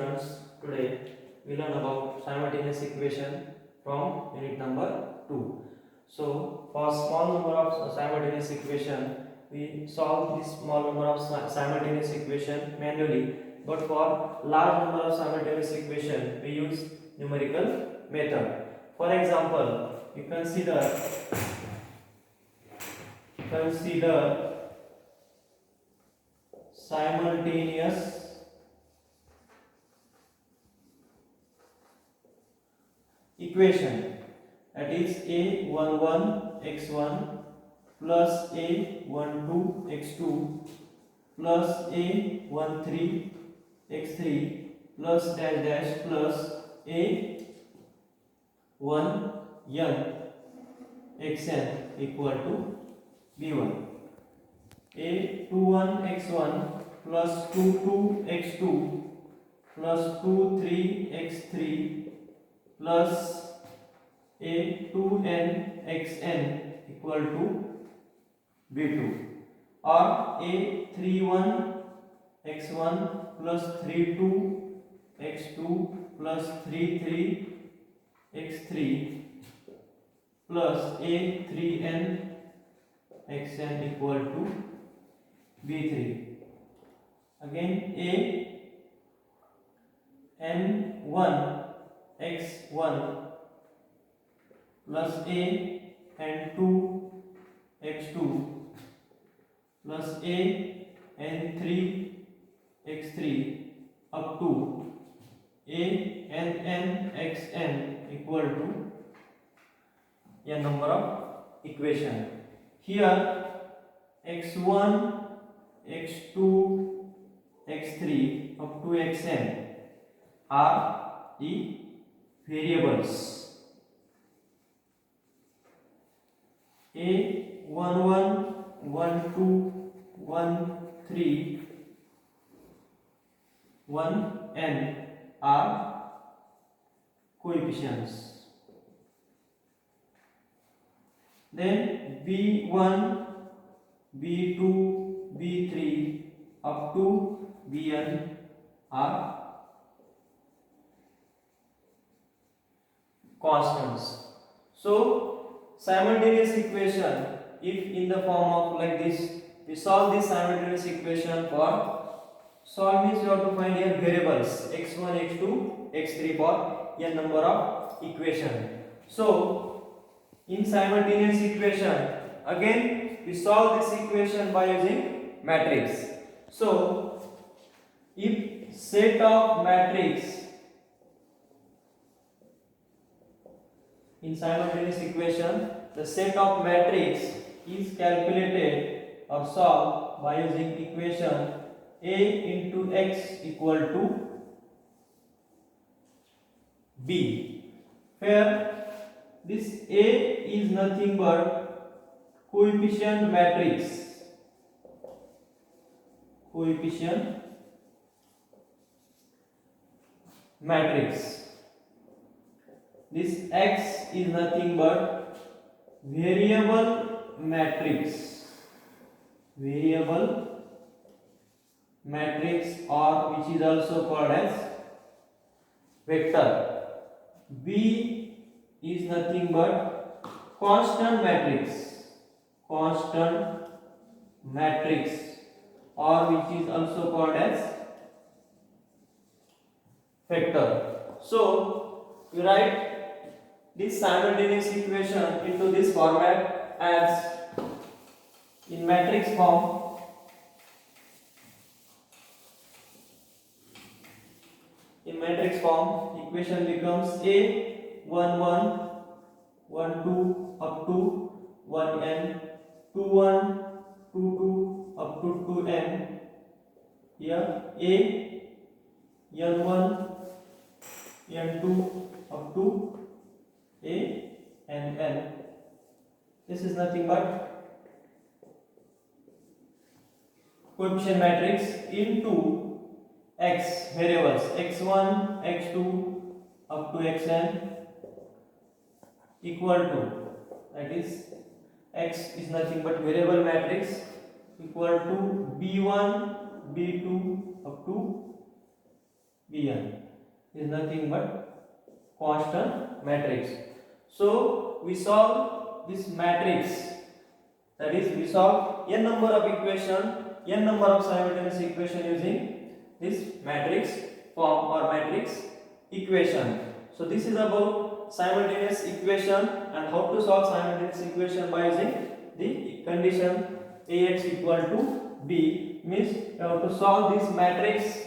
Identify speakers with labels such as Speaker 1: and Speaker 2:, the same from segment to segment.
Speaker 1: students, today we learn about simultaneous equation from unit number 2. So for small number of simultaneous equation, we solve this small number of simultaneous equation manually, but for large number of simultaneous equation, we use numerical method. For example, we consider simultaneous equation, that is a11 x1 plus a12 x2 plus a13 x3 plus dash dash plus a1 n xn equal to b1. a21 x1 plus 22 x2 plus 23 x3 plus a2n xn equal to b2, or a31 x1 plus 32 x2 plus 33 x3 plus a3n xn equal to b3. Again a n1 x1 plus a n2 x2 plus a n3 x3 up to a n xn equal to n number of equation. Here x1 x2 x3 up to xn are the variables. a11 12 13 1n are coefficients. Then b1 b2 b3 up to bn are constants. So simultaneous equation, if in the form of like this, we solve this simultaneous equation. For solve means you have to find here variables x1 x2 x3 for n number of equation. So in simultaneous equation, again we solve this equation by using matrix. So if set of matrix in simultaneous equation, the set of matrix is calculated or solved by using equation a into x equal to b, where this a is nothing but coefficient matrix. This x is nothing but variable matrix, or which is also called as vector. B is nothing but constant matrix, or which is also called as vector. So we write this simultaneous equation into this format as in matrix form. In matrix form, equation becomes a11 12 up to 1n, 21 22 up to 2n. Here a n1 n2 up to a and n. This is nothing but coefficient matrix into x variables x1 x2 up to xn equal to, that is x is nothing but variable matrix, equal to b1 b2 up to Pn is nothing but constant matrix. So we solve this matrix, that is we solve n number of equation, n number of simultaneous equation using this matrix form or matrix equation. So this is about simultaneous equation and how to solve simultaneous equation by using the condition Ax equal to B, means you have to solve this matrix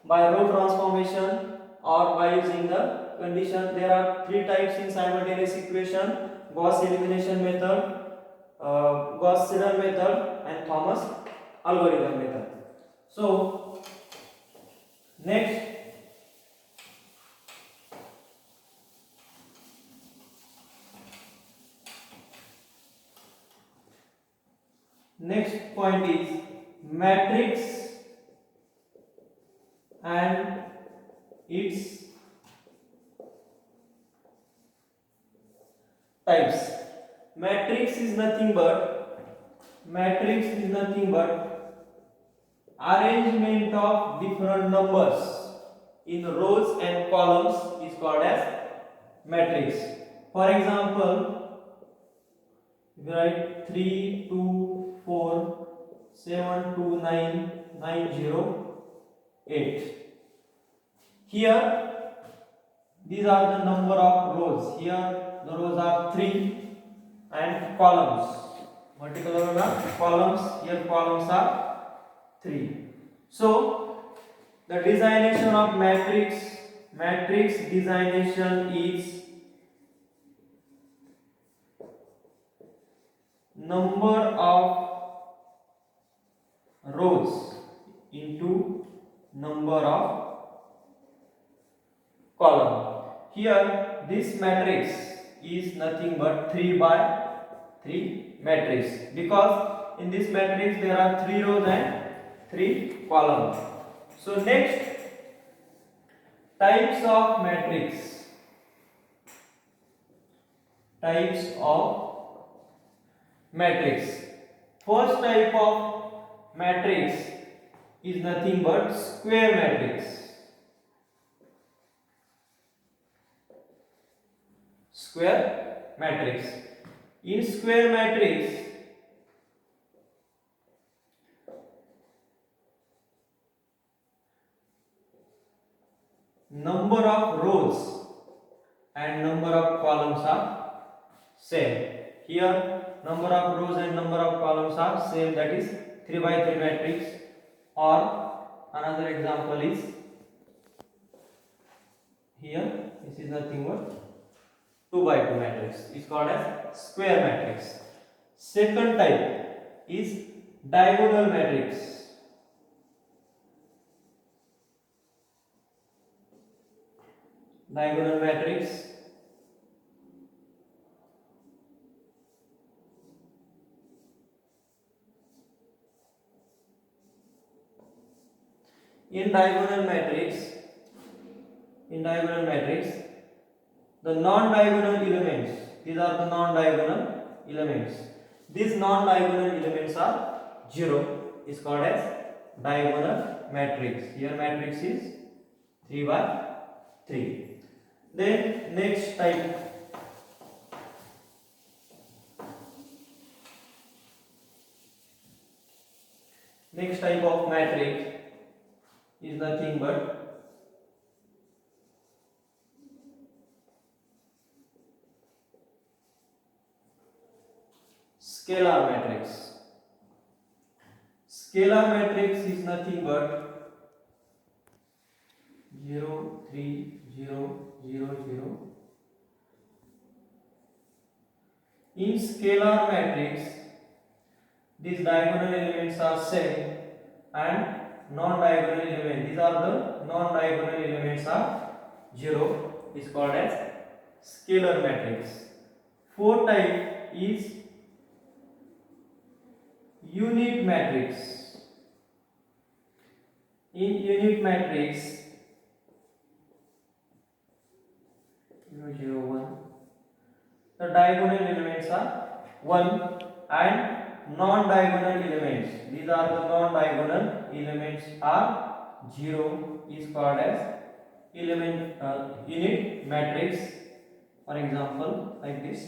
Speaker 1: by row transformation or by using the condition. There are three types in simultaneous equation: Gauss elimination method, Gauss Seidel method, and Thomas algorithm method. So next point is matrix and its types. Matrix is nothing but arrangement of different numbers in rows and columns is called as matrix. For example, if you write 3 2 4 7 2 9 9 0 8, here these are the number of rows. Here the rows are 3 and columns, vertical rows are columns, here columns are 3. So the designation of matrix designation is number of rows into number of column. Here this matrix is nothing but 3 by 3 matrix, because in this matrix there are 3 rows and 3 columns. So next, types of matrix. First type of matrix is nothing but square matrix. In square matrix, number of rows and number of columns are same. Here number of rows and number of columns are same, that is 3 by 3 matrix. Or another example is here, this is nothing but 2 by 2 matrix, is called as square matrix. Second type is diagonal matrix. Diagonal matrix in diagonal matrix the non-diagonal elements, these are the non-diagonal elements, these non-diagonal elements are 0, is called as diagonal matrix. Here matrix is 3 by 3. Then next type of matrix is nothing but scalar matrix. Scalar matrix is nothing but 0 3 0 0 0. In scalar matrix, these diagonal elements are same and non-diagonal elements, these are the non-diagonal elements are 0, is called as scalar matrix. Fourth type is unit matrix. In unit matrix 0 0 1, the diagonal elements are 1 and non-diagonal elements, these are the non-diagonal elements are 0, is called as unit matrix. For example, like this.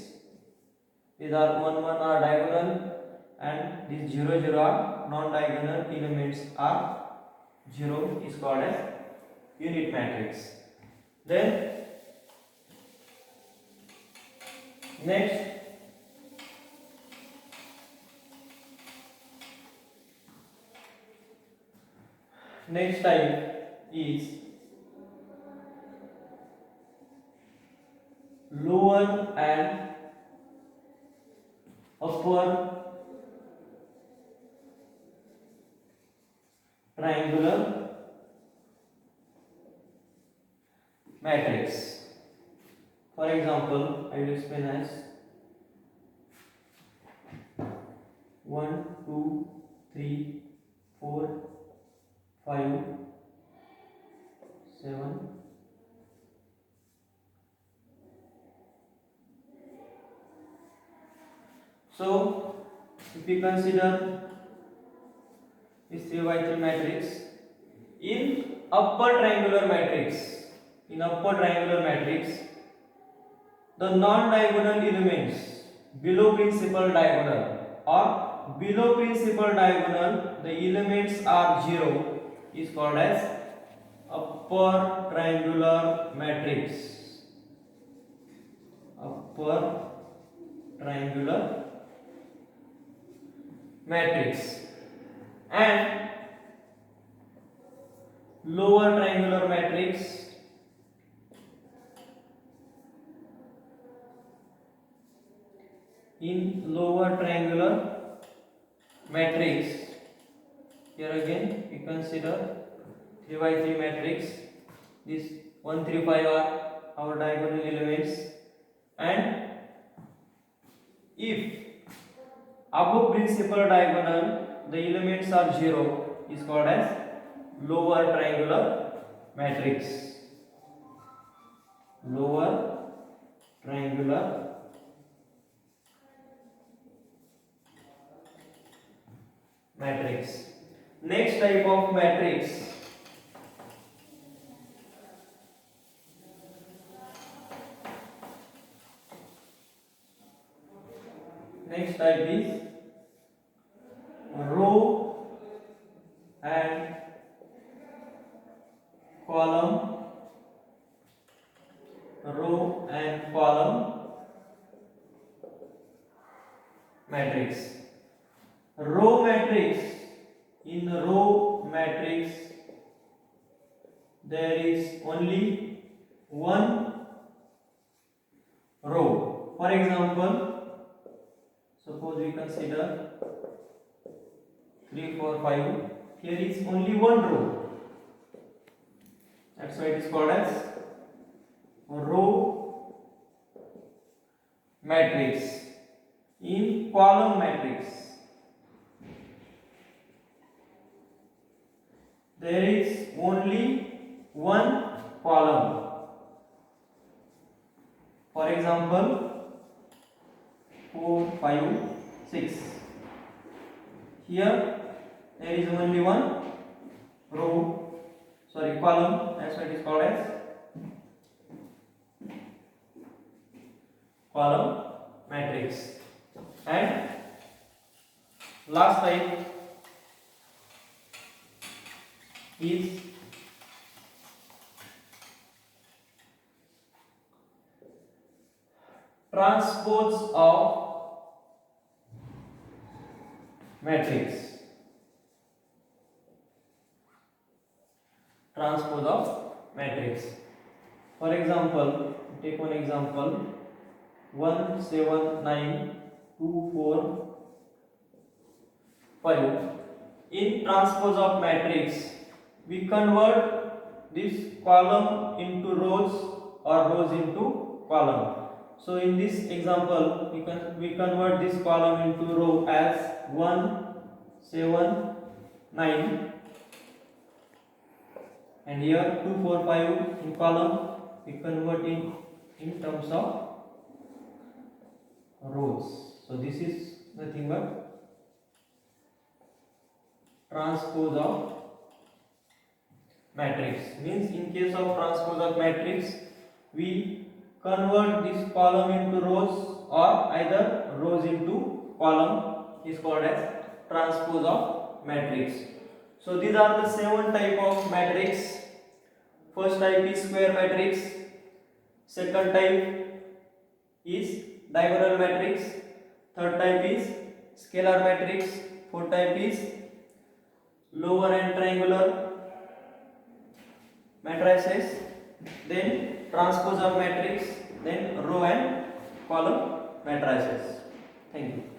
Speaker 1: These are 1 1 are diagonal and these 0 0 are non-diagonal elements are 0 is called as unit matrix. Then next type is lower and upper triangular matrix. For example, I will explain as 1 2 3 4 5 7. So if we consider this 3 by 3 matrix in upper triangular matrix, the non-diagonal elements below principal diagonal or below principal diagonal, the elements are 0 is called as upper triangular matrix. Upper triangular matrix. And lower triangular matrix in lower triangular matrix, here again we consider 3 by 3 matrix. This 1 3 5 are our diagonal elements, and if above principal diagonal the elements are 0 is called as lower triangular matrix. Lower triangular matrix. Next type of matrix is row and column. Row and column matrix. Row matrix. In row matrix there is only one row. For example, suppose we consider 3 4 5. Here is only one row. That's why it is called as row matrix. In column matrix there is only one column. For example, 4 5 6. Here there is only one column. That's why it is called as column matrix. And last type is transpose of matrix. Transpose of matrix. For example, take one example: 1 7 9 2 4 5. In transpose of matrix, we convert this column into rows or rows into column. So in this example, we convert this column into row as 1 7 9, and here 2 4 5 in column we convert in terms of rows. So this is nothing but transpose of matrix. Means in case of transpose of matrix, we convert this column into rows or either rows into column is called as transpose of matrix. So these are the 7 type of matrix. First type is square matrix, second type is diagonal matrix, third type is scalar matrix, fourth type is lower and triangular matrices, then transpose of matrix, then row and column matrices. Thank you.